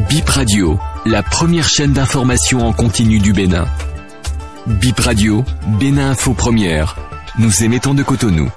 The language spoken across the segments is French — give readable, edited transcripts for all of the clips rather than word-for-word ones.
Bip Radio, la première chaîne d'information en continu du Bénin. Bip Radio, Bénin Info Première. Nous émettons de Cotonou.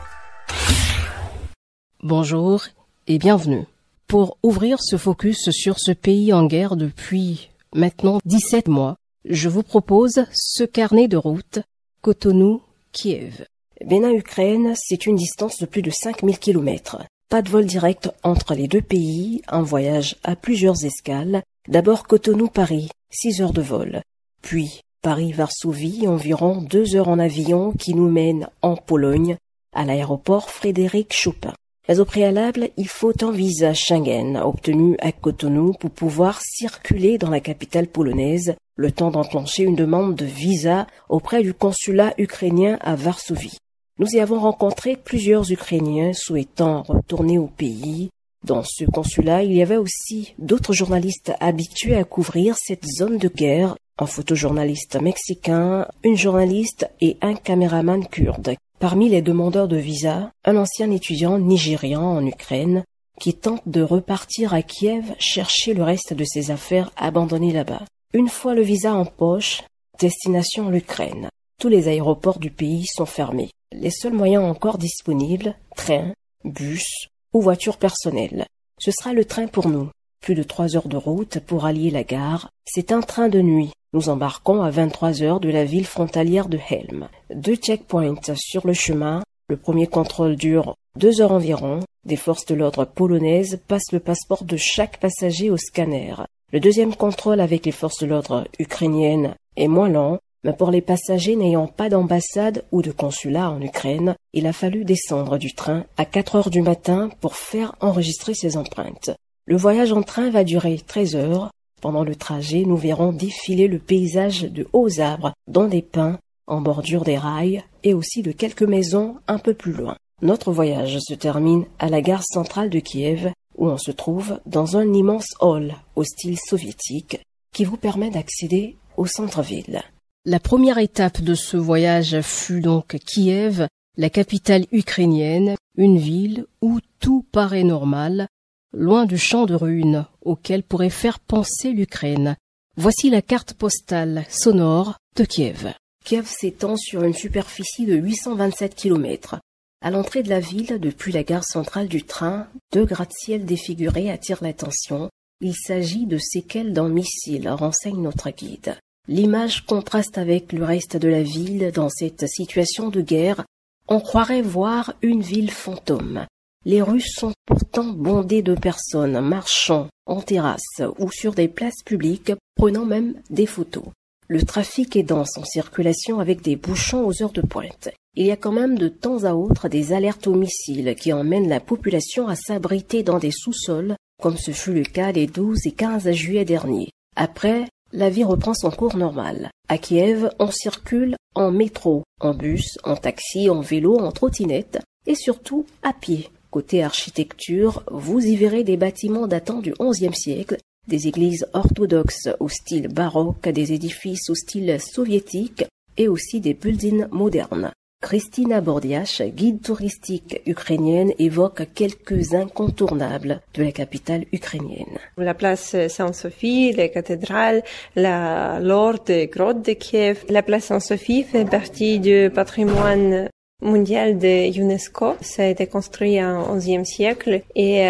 Bonjour et bienvenue. Pour ouvrir ce focus sur ce pays en guerre depuis maintenant 17 mois, je vous propose ce carnet de route Cotonou-Kiev. Bénin-Ukraine, c'est une distance de plus de 5000 km. Pas de vol direct entre les deux pays, un voyage à plusieurs escales. D'abord Cotonou-Paris, 6 heures de vol. Puis Paris-Varsovie, environ 2 heures en avion qui nous mènent en Pologne, à l'aéroport Frédéric Chopin. Mais au préalable, il faut un visa Schengen obtenu à Cotonou pour pouvoir circuler dans la capitale polonaise, le temps d'enclencher une demande de visa auprès du consulat ukrainien à Varsovie. Nous y avons rencontré plusieurs Ukrainiens souhaitant retourner au pays. Dans ce consulat, il y avait aussi d'autres journalistes habitués à couvrir cette zone de guerre, un photojournaliste mexicain, une journaliste et un caméraman kurde. Parmi les demandeurs de visa, un ancien étudiant nigérian en Ukraine qui tente de repartir à Kiev chercher le reste de ses affaires abandonnées là-bas. Une fois le visa en poche, destination l'Ukraine. Tous les aéroports du pays sont fermés. Les seuls moyens encore disponibles, train, bus ou voiture personnelle. Ce sera le train pour nous. Plus de 3 heures de route pour allier la gare. C'est un train de nuit. Nous embarquons à 23 heures de la ville frontalière de Helm. 2 checkpoints sur le chemin. Le premier contrôle dure 2 heures environ. Des forces de l'ordre polonaises passent le passeport de chaque passager au scanner. Le deuxième contrôle avec les forces de l'ordre ukrainiennes est moins lent. Mais pour les passagers n'ayant pas d'ambassade ou de consulat en Ukraine, il a fallu descendre du train à 4 heures du matin pour faire enregistrer ses empreintes. Le voyage en train va durer 13 heures. Pendant le trajet, nous verrons défiler le paysage de hauts arbres, dont des pins, en bordure des rails, et aussi de quelques maisons un peu plus loin. Notre voyage se termine à la gare centrale de Kiev, où on se trouve dans un immense hall au style soviétique, qui vous permet d'accéder au centre-ville. La première étape de ce voyage fut donc Kiev, la capitale ukrainienne, une ville où tout paraît normal, loin du champ de ruines auquel pourrait faire penser l'Ukraine. Voici la carte postale sonore de Kiev. Kiev s'étend sur une superficie de 827 km. À l'entrée de la ville, depuis la gare centrale du train, 2 gratte-ciel défigurés attirent l'attention. Il s'agit de séquelles d'un missile, renseigne notre guide. L'image contraste avec le reste de la ville dans cette situation de guerre. On croirait voir une ville fantôme. Les rues sont pourtant bondées de personnes marchant en terrasse ou sur des places publiques, prenant même des photos. Le trafic est dense en circulation avec des bouchons aux heures de pointe. Il y a quand même de temps à autre des alertes aux missiles qui emmènent la population à s'abriter dans des sous-sols, comme ce fut le cas les 12 et 15 juillet dernier. Après, la vie reprend son cours normal. À Kiev, on circule en métro, en bus, en taxi, en vélo, en trottinette et surtout à pied. Côté architecture, vous y verrez des bâtiments datant du XIe siècle, des églises orthodoxes au style baroque, des édifices au style soviétique et aussi des buildings modernes. Kristina Bordiach, guide touristique ukrainienne, évoque quelques incontournables de la capitale ukrainienne. La place Sainte-Sophie, les cathédrales, la lourde grotte de Kiev. La place Sainte-Sophie fait partie du patrimoine mondial de UNESCO. Ça a été construit en XIe siècle et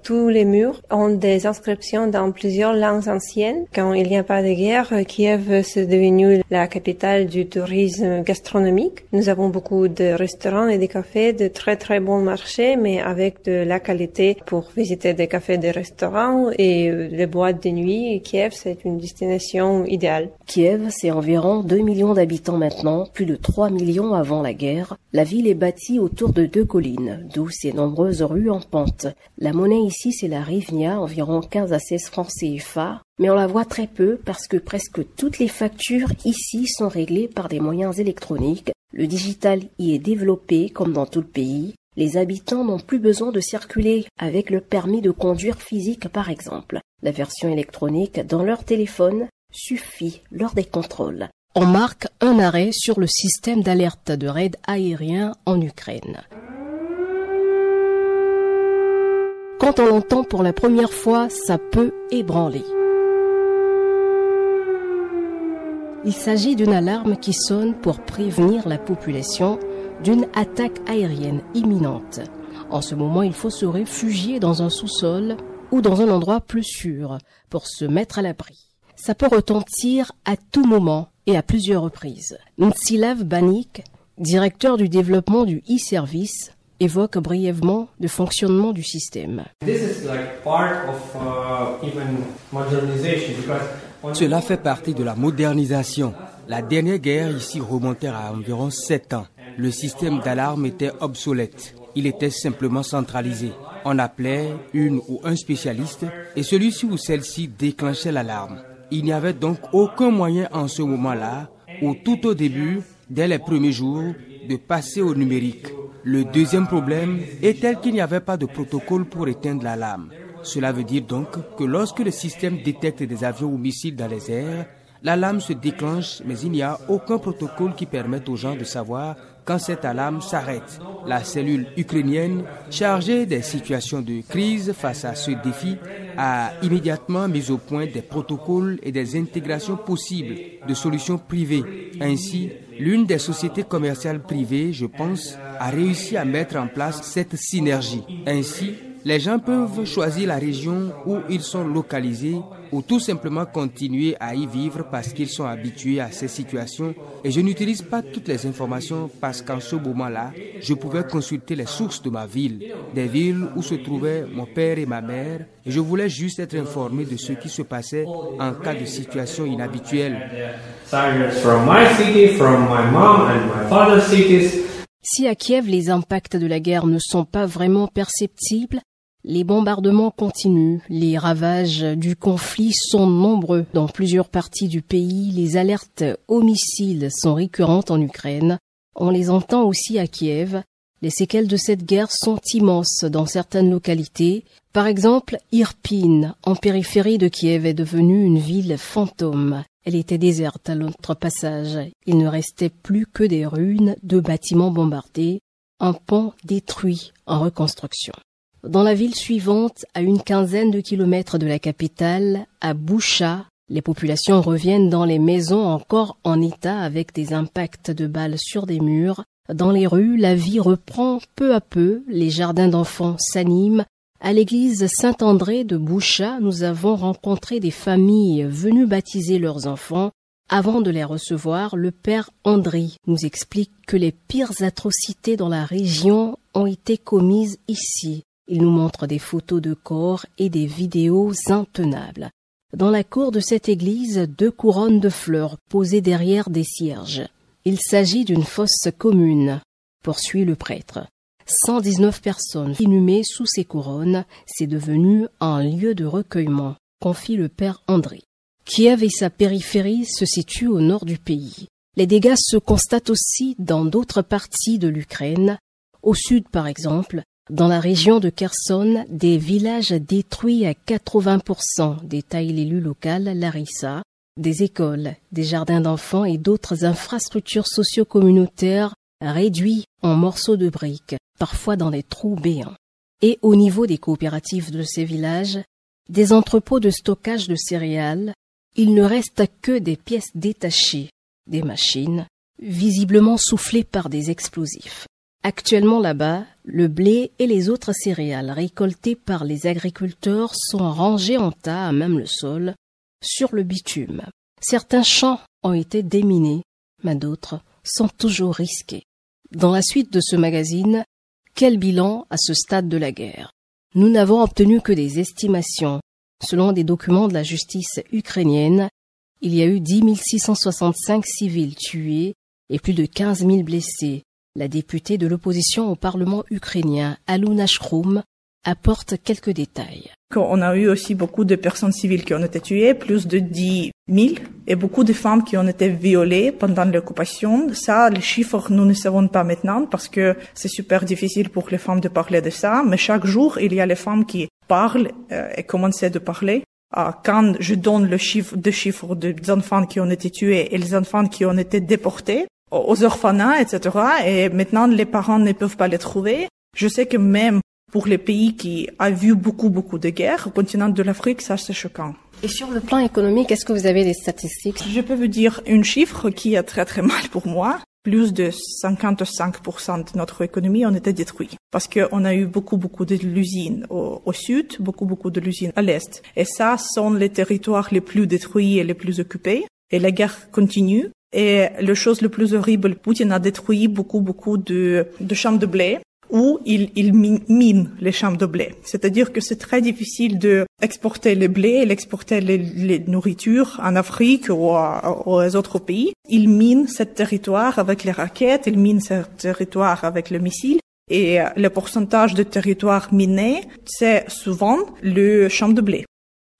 tous les murs ont des inscriptions dans plusieurs langues anciennes. Quand il n'y a pas de guerre, Kiev c'est devenu la capitale du tourisme gastronomique. Nous avons beaucoup de restaurants et de cafés, de très très bons marchés, mais avec de la qualité pour visiter des cafés, des restaurants et les boîtes de nuit. Kiev c'est une destination idéale. Kiev, c'est environ 2 millions d'habitants maintenant, plus de 3 millions avant la guerre. La ville est bâtie autour de 2 collines, d'où ses nombreuses rues en pente. La monnaie ici, c'est la hryvnia, environ 15 à 16 francs CFA, mais on la voit très peu parce que presque toutes les factures ici sont réglées par des moyens électroniques. Le digital y est développé comme dans tout le pays. Les habitants n'ont plus besoin de circuler avec le permis de conduire physique par exemple. La version électronique dans leur téléphone suffit lors des contrôles. On marque un arrêt sur le système d'alerte de raid aérien en Ukraine. Quand on l'entend pour la première fois, ça peut ébranler. Il s'agit d'une alarme qui sonne pour prévenir la population d'une attaque aérienne imminente. En ce moment, il faut se réfugier dans un sous-sol ou dans un endroit plus sûr pour se mettre à l'abri. Ça peut retentir à tout moment et à plusieurs reprises. Mtsilav Banik, directeur du développement du e-service, évoque brièvement le fonctionnement du système. Cela fait partie de la modernisation. La dernière guerre ici remontait à environ 7 ans. Le système d'alarme était obsolète. Il était simplement centralisé. On appelait une ou un spécialiste et celui-ci ou celle-ci déclenchait l'alarme. Il n'y avait donc aucun moyen en ce moment-là, ou tout au début, dès les premiers jours, de passer au numérique. Le deuxième problème est tel qu'il n'y avait pas de protocole pour éteindre l'alarme. Cela veut dire donc que lorsque le système détecte des avions ou missiles dans les airs, l'alarme se déclenche, mais il n'y a aucun protocole qui permette aux gens de savoir quand cette alarme s'arrête. La cellule ukrainienne, chargée des situations de crise face à ce défi, a immédiatement mis au point des protocoles et des intégrations possibles de solutions privées. Ainsi, l'une des sociétés commerciales privées, je pense, a réussi à mettre en place cette synergie. Ainsi, les gens peuvent choisir la région où ils sont localisés ou tout simplement continuer à y vivre parce qu'ils sont habitués à ces situations. Et je n'utilise pas toutes les informations parce qu'en ce moment-là, je pouvais consulter les sources de ma ville, des villes où se trouvaient mon père et ma mère. Et je voulais juste être informé de ce qui se passait en cas de situation inhabituelle. Si à Kiev les impacts de la guerre ne sont pas vraiment perceptibles, les bombardements continuent, les ravages du conflit sont nombreux dans plusieurs parties du pays, les alertes aux missiles sont récurrentes en Ukraine, on les entend aussi à Kiev. Les séquelles de cette guerre sont immenses dans certaines localités. Par exemple, Irpin, en périphérie de Kiev, est devenue une ville fantôme. Elle était déserte à notre passage. Il ne restait plus que des ruines, de bâtiments bombardés, un pont détruit en reconstruction. Dans la ville suivante, à une quinzaine de kilomètres de la capitale, à Boucha, les populations reviennent dans les maisons encore en état avec des impacts de balles sur des murs. Dans les rues, la vie reprend peu à peu, les jardins d'enfants s'animent. À l'église Saint-André de Boucha, nous avons rencontré des familles venues baptiser leurs enfants. Avant de les recevoir, le père Andri nous explique que les pires atrocités dans la région ont été commises ici. Il nous montre des photos de corps et des vidéos intenables. Dans la cour de cette église, 2 couronnes de fleurs posées derrière des cierges. Il s'agit d'une fosse commune, poursuit le prêtre. 119 personnes inhumées sous ces couronnes, c'est devenu un lieu de recueillement, confie le père André. Kiev et sa périphérie se situent au nord du pays. Les dégâts se constatent aussi dans d'autres parties de l'Ukraine. Au sud, par exemple, dans la région de Kherson, des villages détruits à 80%, détaille l'élu local Larissa. Des écoles, des jardins d'enfants et d'autres infrastructures socio-communautaires réduits en morceaux de briques, parfois dans des trous béants. Et au niveau des coopératives de ces villages, des entrepôts de stockage de céréales, il ne reste que des pièces détachées, des machines, visiblement soufflées par des explosifs. Actuellement là-bas, le blé et les autres céréales récoltées par les agriculteurs sont rangés en tas à même le sol, sur le bitume. Certains champs ont été déminés, mais d'autres sont toujours risqués. Dans la suite de ce magazine, quel bilan à ce stade de la guerre? Nous n'avons obtenu que des estimations. Selon des documents de la justice ukrainienne, il y a eu 10 665 civils tués et plus de 15 000 blessés. La députée de l'opposition au Parlement ukrainien, Aluna Shkroum, apporte quelques détails. On a eu aussi beaucoup de personnes civiles qui ont été tuées, plus de 10 000, et beaucoup de femmes qui ont été violées pendant l'occupation. Ça, les chiffres, nous ne savons pas maintenant parce que c'est super difficile pour les femmes de parler de ça, mais chaque jour, il y a les femmes qui parlent et commencent à parler. Quand je donne le chiffre des enfants qui ont été tués et les enfants qui ont été déportés aux orphelinats, etc., et maintenant les parents ne peuvent pas les trouver. Je sais que même Pour les pays qui ont vu beaucoup de guerres, au continent de l'Afrique, ça c'est choquant. Et sur le plan économique, est-ce que vous avez des statistiques? Je peux vous dire un chiffre qui est très mal pour moi. Plus de 55% de notre économie ont été détruits. Parce qu'on a eu beaucoup de l'usine au sud, beaucoup de l'usine à l'est. Et ça sont les territoires les plus détruits et les plus occupés. Et la guerre continue. Et la chose la plus horrible, Poutine a détruit beaucoup de champs de blé où il mine les champs de blé. C'est-à-dire que c'est très difficile de exporter le blé et exporter les nourritures en Afrique ou aux autres pays. Il mine ce territoire avec les raquettes, il mine ce territoire avec les missiles. Et le pourcentage de territoire miné, c'est souvent le champ de blé.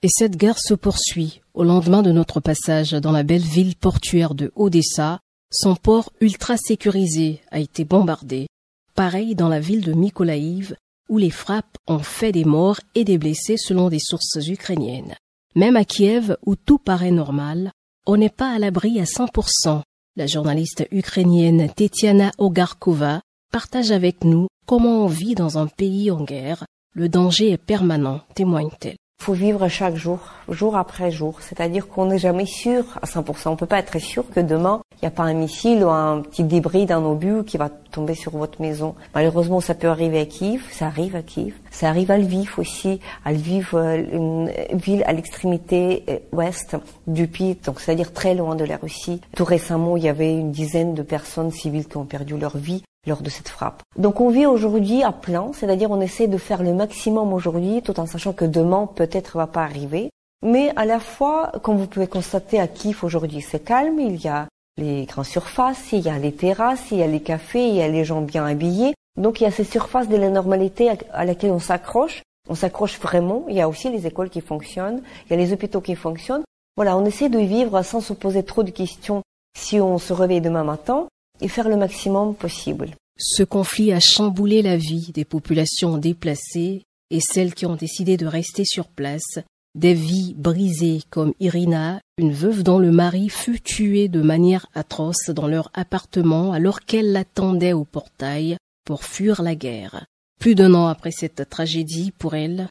Et cette guerre se poursuit. Au lendemain de notre passage dans la belle ville portuaire de Odessa, son port ultra sécurisé a été bombardé. Pareil dans la ville de Mykolaïv, où les frappes ont fait des morts et des blessés selon des sources ukrainiennes. Même à Kiev, où tout paraît normal, on n'est pas à l'abri à 100%. La journaliste ukrainienne Tetiana Ogarkova partage avec nous comment on vit dans un pays en guerre. Le danger est permanent, témoigne-t-elle. Il faut vivre chaque jour, jour après jour. C'est-à-dire qu'on n'est jamais sûr à 100%. On peut pas être sûr que demain, il n'y a pas un missile ou un petit débris d'un obus qui va tomber sur votre maison. Malheureusement, ça peut arriver à Kiev. Ça arrive à Kiev. Ça arrive à Lviv aussi. À Lviv, une ville à l'extrémité ouest du pays, donc c'est-à-dire très loin de la Russie. Tout récemment, il y avait une dizaine de personnes civiles qui ont perdu leur vie lors de cette frappe. Donc on vit aujourd'hui à plein, c'est-à-dire on essaie de faire le maximum aujourd'hui tout en sachant que demain peut-être va pas arriver. Mais à la fois, comme vous pouvez constater à Kiev aujourd'hui, c'est calme, il y a les grandes surfaces, il y a les terrasses, il y a les cafés, il y a les gens bien habillés. Donc il y a ces surfaces de la normalité à laquelle on s'accroche vraiment. Il y a aussi les écoles qui fonctionnent, il y a les hôpitaux qui fonctionnent. Voilà, on essaie de vivre sans se poser trop de questions si on se réveille demain matin et faire le maximum possible. Ce conflit a chamboulé la vie des populations déplacées et celles qui ont décidé de rester sur place, des vies brisées comme Irina, une veuve dont le mari fut tué de manière atroce dans leur appartement alors qu'elle l'attendait au portail pour fuir la guerre. Plus d'1 an après cette tragédie, pour elle,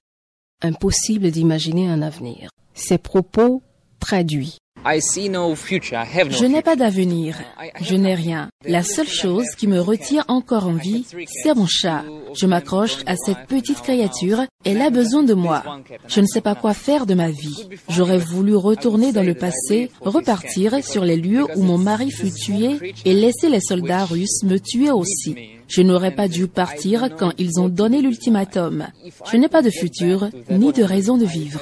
impossible d'imaginer un avenir. Ses propos traduits. Je n'ai pas d'avenir, je n'ai rien. La seule chose qui me retient encore en vie, c'est mon chat. Je m'accroche à cette petite créature, elle a besoin de moi. Je ne sais pas quoi faire de ma vie. J'aurais voulu retourner dans le passé, repartir sur les lieux où mon mari fut tué et laisser les soldats russes me tuer aussi. Je n'aurais pas dû partir quand ils ont donné l'ultimatum. Je n'ai pas de futur, ni de raison de vivre.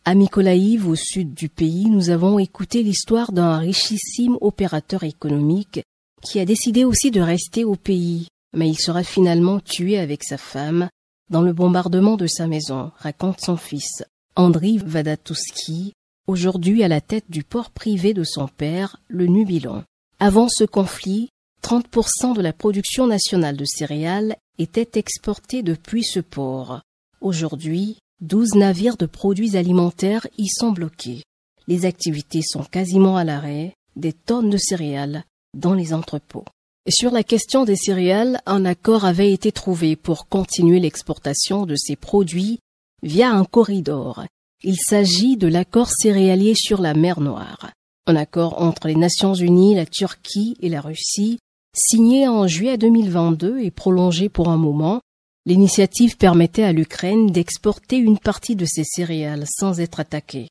À Mykolaïv, au sud du pays, nous avons écouté l'histoire d'un richissime opérateur économique qui a décidé aussi de rester au pays, mais il sera finalement tué avec sa femme dans le bombardement de sa maison, raconte son fils, Andriy Vadatuski, aujourd'hui à la tête du port privé de son père, le Nubilon. Avant ce conflit, 30% de la production nationale de céréales était exportée depuis ce port. Aujourd'hui, 12 navires de produits alimentaires y sont bloqués. Les activités sont quasiment à l'arrêt, des tonnes de céréales dans les entrepôts. Et sur la question des céréales, un accord avait été trouvé pour continuer l'exportation de ces produits via un corridor. Il s'agit de l'accord céréalier sur la mer Noire. Un accord entre les Nations Unies, la Turquie et la Russie, signé en juillet 2022 et prolongé pour un moment. L'initiative permettait à l'Ukraine d'exporter une partie de ses céréales sans être attaquée.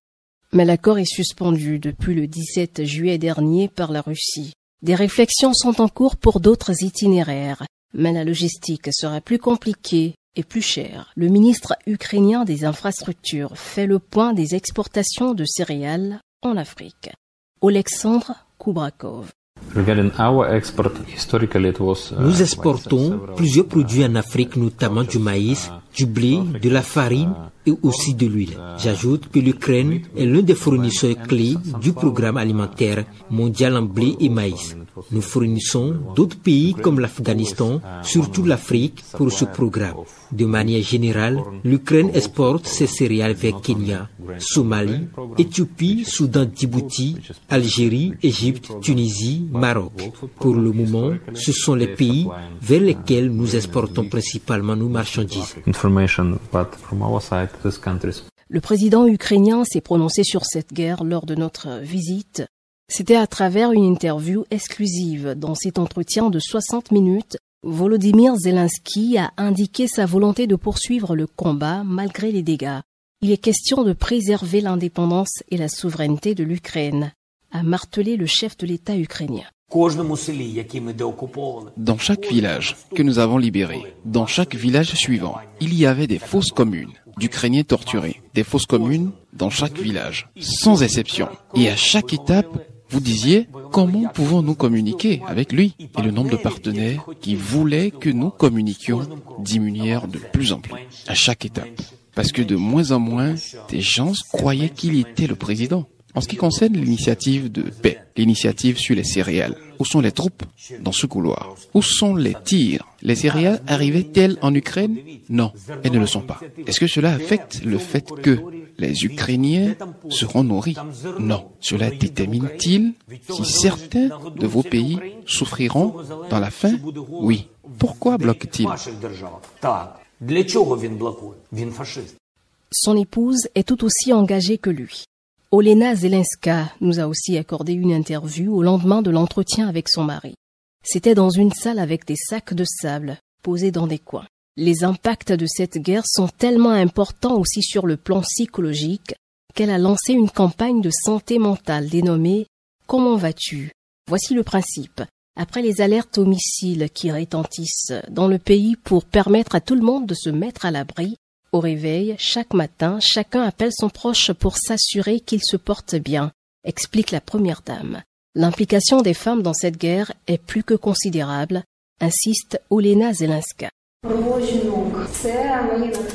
Mais l'accord est suspendu depuis le 17 juillet dernier par la Russie. Des réflexions sont en cours pour d'autres itinéraires, mais la logistique sera plus compliquée et plus chère. Le ministre ukrainien des infrastructures fait le point des exportations de céréales en Afrique. Oleksandr Kubrakov. Nous exportons plusieurs produits en Afrique, notamment du maïs, du blé, de la farine et aussi de l'huile. J'ajoute que l'Ukraine est l'un des fournisseurs clés du programme alimentaire mondial en blé et maïs. Nous fournissons d'autres pays comme l'Afghanistan, surtout l'Afrique, pour ce programme. De manière générale, l'Ukraine exporte ses céréales vers Kenya, Somalie, Éthiopie, Soudan, Djibouti, Algérie, Égypte, Tunisie, Maroc. Pour le moment, ce sont les pays vers lesquels nous exportons principalement nos marchandises. Le président ukrainien s'est prononcé sur cette guerre lors de notre visite. C'était à travers une interview exclusive. Dans cet entretien de 60 minutes, Volodymyr Zelensky a indiqué sa volonté de poursuivre le combat malgré les dégâts. Il est question de préserver l'indépendance et la souveraineté de l'Ukraine, a martelé le chef de l'État ukrainien. Dans chaque village que nous avons libéré, dans chaque village suivant, il y avait des fosses communes d'Ukrainiens torturés, des fosses communes dans chaque village, sans exception. Et à chaque étape, vous disiez, comment pouvons-nous communiquer avec lui? Et le nombre de partenaires qui voulaient que nous communiquions diminuèrent de plus en plus, à chaque étape. Parce que de moins en moins, des gens croyaient qu'il était le président. En ce qui concerne l'initiative de paix, l'initiative sur les céréales, où sont les troupes dans ce couloir? Où sont les tirs? Les céréales arrivaient-elles en Ukraine? Non, elles ne le sont pas. Est-ce que cela affecte le fait que les Ukrainiens seront nourris? Non. Cela détermine-t-il si certains de vos pays souffriront dans la faim? Oui. Pourquoi bloque-t-il? Son épouse est tout aussi engagée que lui. Olena Zelenska nous a aussi accordé une interview au lendemain de l'entretien avec son mari. C'était dans une salle avec des sacs de sable posés dans des coins. Les impacts de cette guerre sont tellement importants aussi sur le plan psychologique qu'elle a lancé une campagne de santé mentale dénommée « Comment vas-tu ?» Voici le principe. Après les alertes aux missiles qui retentissent dans le pays pour permettre à tout le monde de se mettre à l'abri, au réveil, chaque matin, chacun appelle son proche pour s'assurer qu'il se porte bien, explique la première dame. L'implication des femmes dans cette guerre est plus que considérable, insiste Olena Zelenska.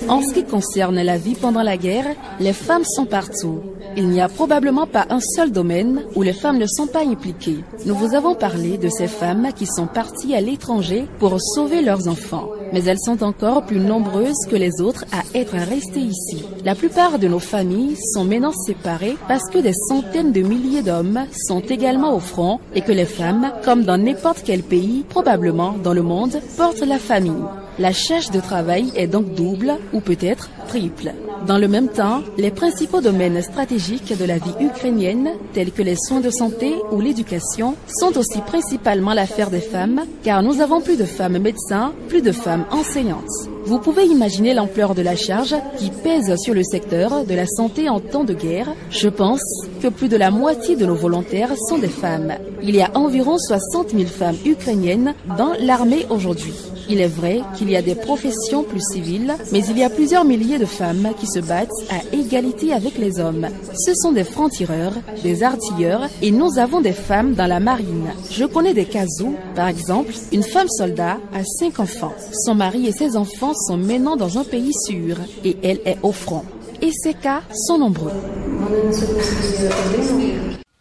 En ce qui concerne la vie pendant la guerre, les femmes sont partout. Il n'y a probablement pas un seul domaine où les femmes ne sont pas impliquées. Nous vous avons parlé de ces femmes qui sont parties à l'étranger pour sauver leurs enfants. Mais elles sont encore plus nombreuses que les autres à être restées ici. La plupart de nos familles sont maintenant séparées parce que des centaines de milliers d'hommes sont également au front et que les femmes, comme dans n'importe quel pays, probablement dans le monde, portent la famille. La charge de travail est donc double ou peut-être triple. Dans le même temps, les principaux domaines stratégiques de la vie ukrainienne, tels que les soins de santé ou l'éducation, sont aussi principalement l'affaire des femmes, car nous avons plus de femmes médecins, plus de femmes enseignantes. Vous pouvez imaginer l'ampleur de la charge qui pèse sur le secteur de la santé en temps de guerre. Je pense que plus de la moitié de nos volontaires sont des femmes. Il y a environ 60 000 femmes ukrainiennes dans l'armée aujourd'hui. Il est vrai qu'il y a des professions plus civiles, mais il y a plusieurs milliers de femmes qui se battent à égalité avec les hommes. Ce sont des francs-tireurs, des artilleurs et nous avons des femmes dans la marine. Je connais des cas où, par exemple, une femme soldat a 5 enfants. Son mari et ses enfants sont maintenant dans un pays sûr et elle est au front. Et ces cas sont nombreux.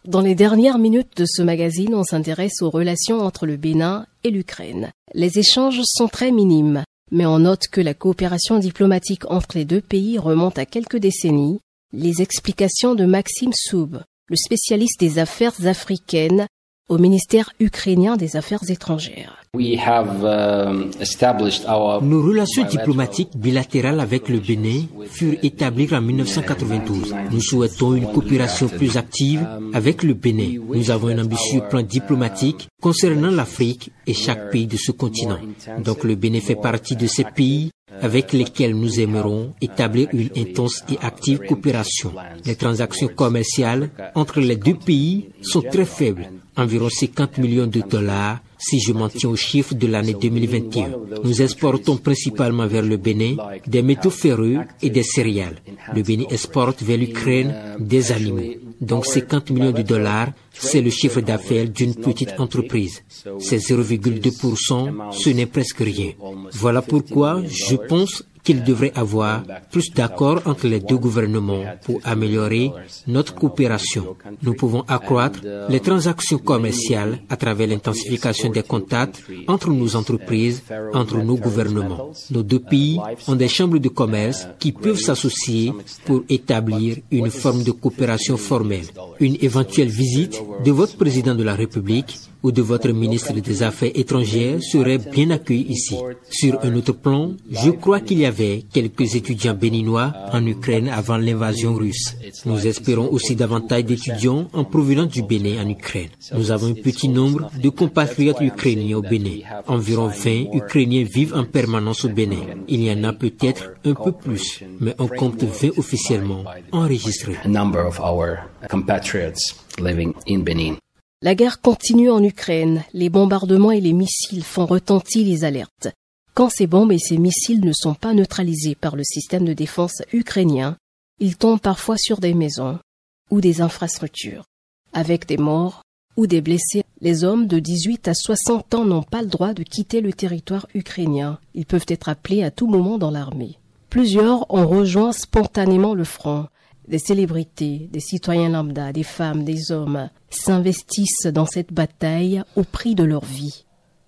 Dans les dernières minutes de ce magazine, on s'intéresse aux relations entre le Bénin et l'Ukraine. Les échanges sont très minimes, mais on note que la coopération diplomatique entre les deux pays remonte à quelques décennies. Les explications de Maxime Soub, le spécialiste des affaires africaines au ministère ukrainien des Affaires étrangères. Nos relations diplomatiques bilatérales avec le Bénin furent établies en 1992. Nous souhaitons une coopération plus active avec le Bénin. Nous avons un ambitieux plan diplomatique concernant l'Afrique et chaque pays de ce continent. Donc le Bénin fait partie de ces pays avec lesquels nous aimerons établir une intense et active coopération. Les transactions commerciales entre les deux pays sont très faibles, environ 50 millions de dollars si je m'en tiens aux chiffres de l'année 2021. Nous exportons principalement vers le Bénin des métaux ferreux et des céréales. Le Bénin exporte vers l'Ukraine des animaux. Donc 50 millions de dollars, c'est le chiffre d'affaires d'une petite entreprise. C'est 0,2%, ce n'est presque rien. Voilà pourquoi je pense qu'il devrait y avoir plus d'accords entre les deux gouvernements pour améliorer notre coopération. Nous pouvons accroître les transactions commerciales à travers l'intensification des contacts entre nos entreprises, entre nos gouvernements. Nos deux pays ont des chambres de commerce qui peuvent s'associer pour établir une forme de coopération formelle. Une éventuelle visite de votre président de la République ou de votre ministre des Affaires étrangères serait bien accueillie ici. Sur un autre plan, je crois qu'il y avait quelques étudiants béninois en Ukraine avant l'invasion russe. Nous espérons aussi davantage d'étudiants en provenance du Bénin en Ukraine. Nous avons un petit nombre de compatriotes ukrainiens au Bénin. Environ 20 Ukrainiens vivent en permanence au Bénin. Il y en a peut-être un peu plus, mais on compte 20 officiellement enregistrés. La guerre continue en Ukraine. Les bombardements et les missiles font retentir les alertes. Quand ces bombes et ces missiles ne sont pas neutralisés par le système de défense ukrainien, ils tombent parfois sur des maisons ou des infrastructures. Avec des morts ou des blessés, les hommes de 18 à 60 ans n'ont pas le droit de quitter le territoire ukrainien. Ils peuvent être appelés à tout moment dans l'armée. Plusieurs ont rejoint spontanément le front. Des célébrités, des citoyens lambda, des femmes, des hommes s'investissent dans cette bataille au prix de leur vie.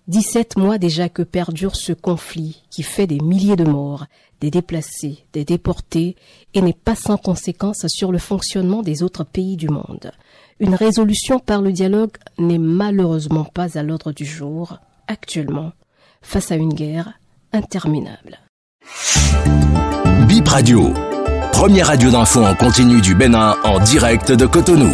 17 mois déjà que perdure ce conflit qui fait des milliers de morts, des déplacés, des déportés et n'est pas sans conséquences sur le fonctionnement des autres pays du monde. Une résolution par le dialogue n'est malheureusement pas à l'ordre du jour, actuellement, face à une guerre interminable. Bip Radio, première radio d'info en continu du Bénin en direct de Cotonou.